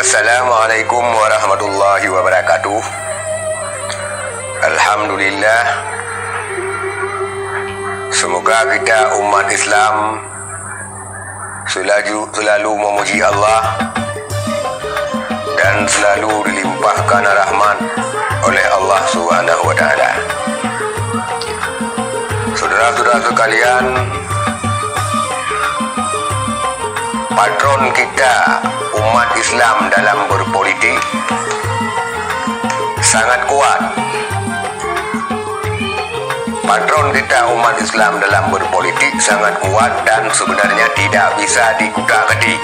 Assalamualaikum warahmatullahi wabarakatuh. Alhamdulillah, semoga kita umat Islam selalu memuji Allah dan selalu dilimpahkan rahmat oleh Allah Subhanahu wa taala. Saudara-saudara sekalian, patron kita umat Islam dalam berpolitik sangat kuat. Patron kita umat Islam dalam berpolitik sangat kuat dan sebenarnya tidak bisa dikutak-atik.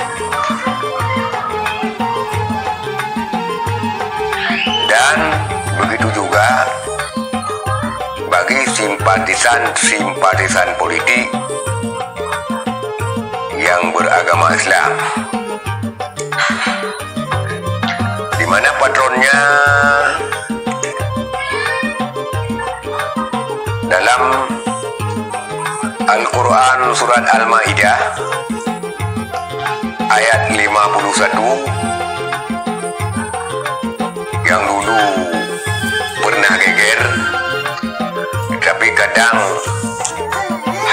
Dan begitu juga bagi simpatisan politik yang beragama Islam, di mana patronnya dalam Al-Quran surat Al-Ma'idah ayat 51 yang dulu pernah geger, tapi kadang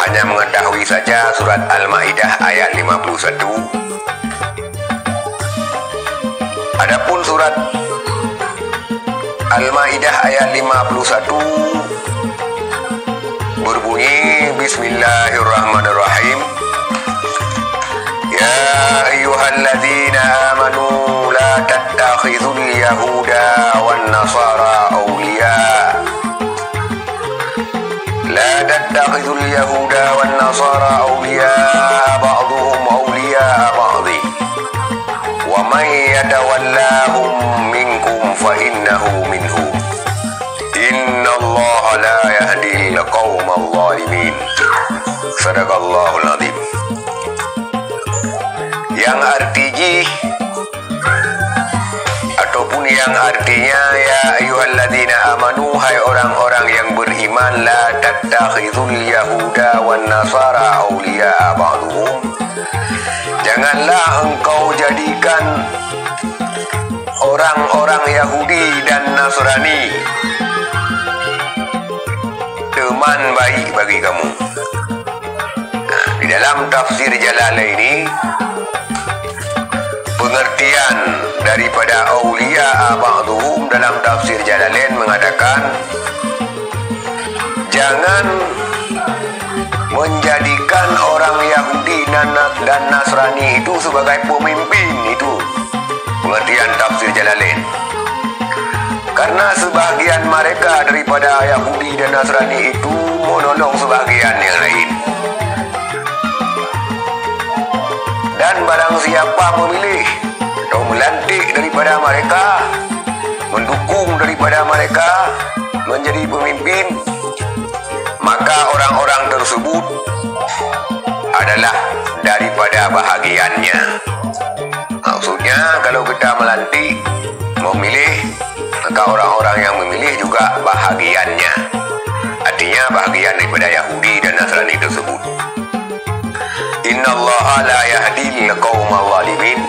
hanya mengetahui saja surat Al-Ma'idah ayat 51. Adapun surat Al-Ma'idah ayat 51 berbunyi Bismillahirrahmanirrahim. Ya ayyuhalladzina amanu la tattakhidhul yahuda wan nasara awliya. La tattakhidhul yahuda wan nasara awliya ba'dhuhum awliya ba'dhi. Wa man yatawallahum minkum fa innahu minhum. Innallaha la yahdil qaumal zalimin. Sadaqallahul azim. Yang artinya ya ayyuhalladzina amanu, hai orang-orang yang beriman, la tattakhidhul yahuda wan nasara awliya ba'dhum. Janganlah engkau jadikan orang-orang Yahudi dan Nasrani teman baik bagi kamu. Di dalam tafsir Jalalaini, pengertian daripada auliya ba'dhum dalam tafsir Jalalain mengatakan, jangan menjadikan orang Yahudi dan Nasrani itu sebagai pemimpin. Itu pengertian tafsir Jalalain. Karena sebahagian mereka daripada Yahudi dan Nasrani itu menolong sebahagian yang lain. Dan barang siapa memilih atau melantik daripada mereka, mendukung daripada mereka menjadi pemimpin, maka orang-orang tersebut adalah daripada bahagiannya. Maksudnya kalau kita melantik, memilih, maka orang-orang yang memilih juga bahagiannya. Artinya bahagian daripada Yahudi dan Nasrani tersebut. Innallaha la yahdil qaumal zalimin.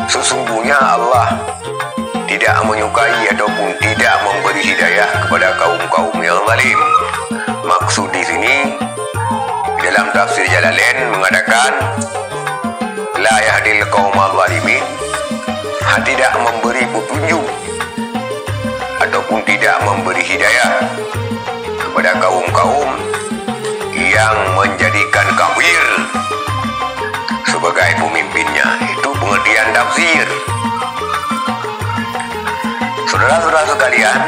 Sesungguhnya Allah tidak menyukai ataupun tidak memberi hidayah kepada kaum-kaum yang zalim. Maksud di sini dalam tafsir Jalalain mengatakan la yahdil qaumal zalimin, tidak memberi petunjuk ataupun tidak memberi hidayah kepada kaum-kaum yang menjadikan kafir sebagai pemimpinnya. Itu pengertian tafsir. Saudara-saudara sekalian,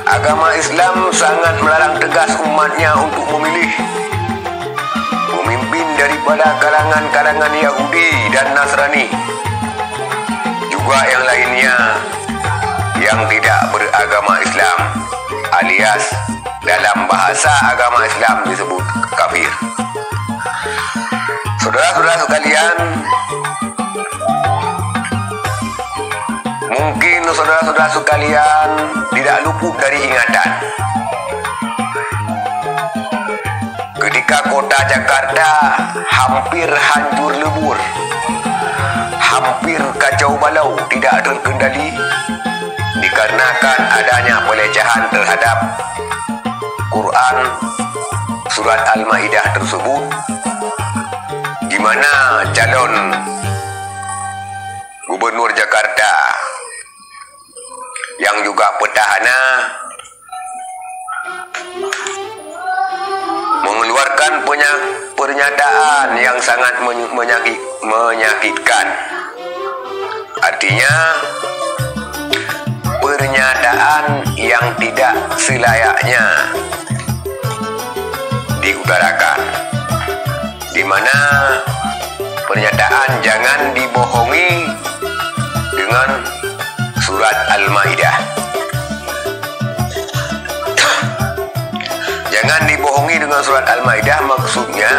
agama Islam sangat melarang tegas umatnya untuk memilih pemimpin daripada kalangan-kalangan Yahudi dan Nasrani, juga yang lainnya yang tidak beragama Islam, alias dalam bahasa agama Islam disebut kafir. Saudara-saudara sekalian, mungkin saudara-saudara sekalian tidak luput dari ingatan ketika kota Jakarta hampir hancur lebur, hampir hampir kacau balau, tidak terkendali dikarenakan adanya pelecehan terhadap Quran surat Al-Maidah tersebut, di mana calon Gubernur Jakarta yang juga petahana mengeluarkan pernyataan yang sangat menyakitkan. Artinya pernyataan yang tidak selayaknya diutarakan, di mana pernyataan jangan dibohongi dengan surat Al-Maidah. Jangan dibohongi dengan surat Al-Maidah maksudnya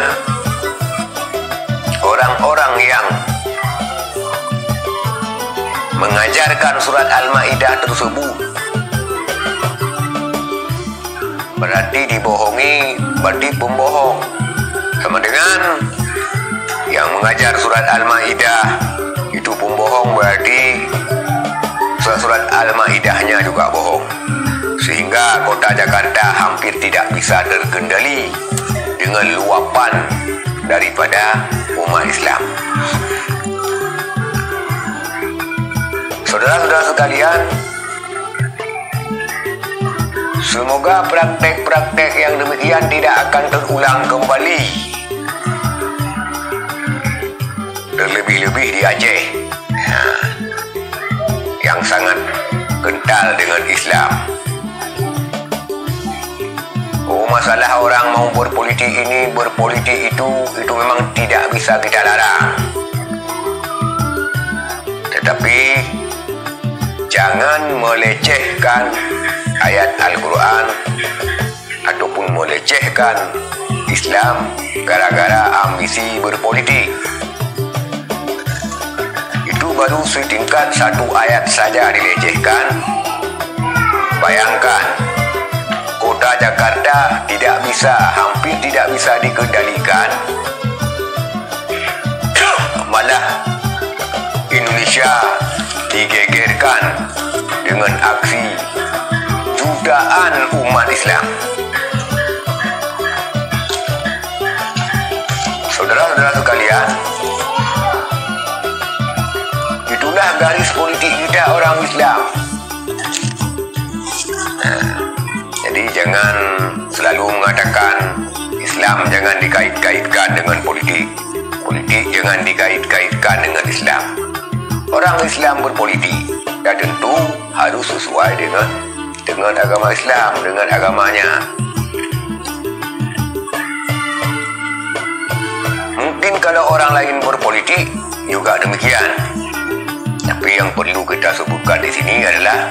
orang-orang yang mengajarkan surat Al-Maidah tersebut berarti dibohongi, berarti pembohong. Sama dengan yang mengajar surat Al-Maidah itu pembohong, berarti surat Al-Maidahnya juga bohong. Sehingga kota Jakarta hampir tidak bisa terkendali dengan luapan daripada umat Islam. Saudara-saudara sekalian, semoga praktek-praktek yang demikian tidak akan terulang kembali, terlebih-lebih di Aceh yang sangat kental dengan Islam. Masalah orang mau berpolitik ini, berpolitik itu memang tidak bisa kita larang. Tetapi jangan melecehkan ayat Al-Quran ataupun melecehkan Islam gara-gara ambisi berpolitik. Itu baru setingkat satu ayat saja dilecehkan. Bayangkan, kota Jakarta hampir tidak bisa dikendalikan, malah Indonesia digegerkan dengan aksi jutaan umat Islam. Saudara-saudara sekalian, itulah garis politik kita orang Islam. Jadi jangan selalu mengatakan Islam jangan dikait-kaitkan dengan politik, politik jangan dikait-kaitkan dengan Islam. Orang Islam berpolitik, dan tentu harus sesuai dengan agama Islam, dengan agamanya. Mungkin kalau orang lain berpolitik juga demikian. Tapi yang perlu kita sebutkan di sini adalah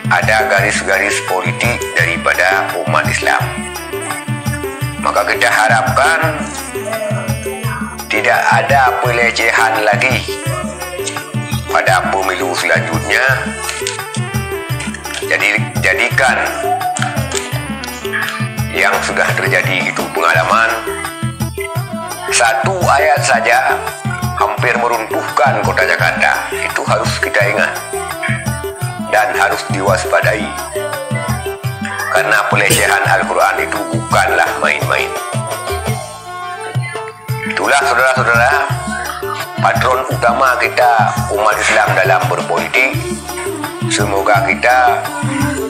ada garis-garis politik daripada umat Islam. Maka kita harapkan tidak ada pelecehan lagi pada pemilu selanjutnya. Jadikan yang sudah terjadi itu pengalaman. Satu ayat saja hampir meruntuhkan kota Jakarta. Itu harus kita ingat dan harus diwaspadai, karena pelecehan Al-Quran itu bukanlah main-main. Itulah saudara-saudara patron utama kita umat Islam dalam berpolitik. Semoga kita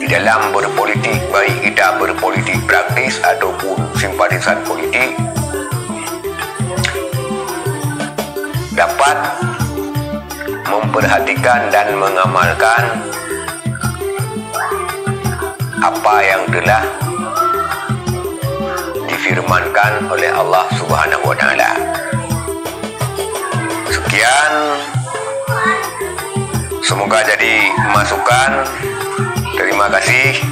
di dalam berpolitik, baik kita berpolitik praktis ataupun simpatisan politik, dapat memperhatikan dan mengamalkan apa yang telah difirmankan oleh Allah Subhanahu wa taala. Sekian, semoga jadi masukan. Terima kasih.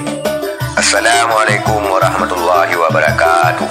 Assalamualaikum warahmatullahi wabarakatuh.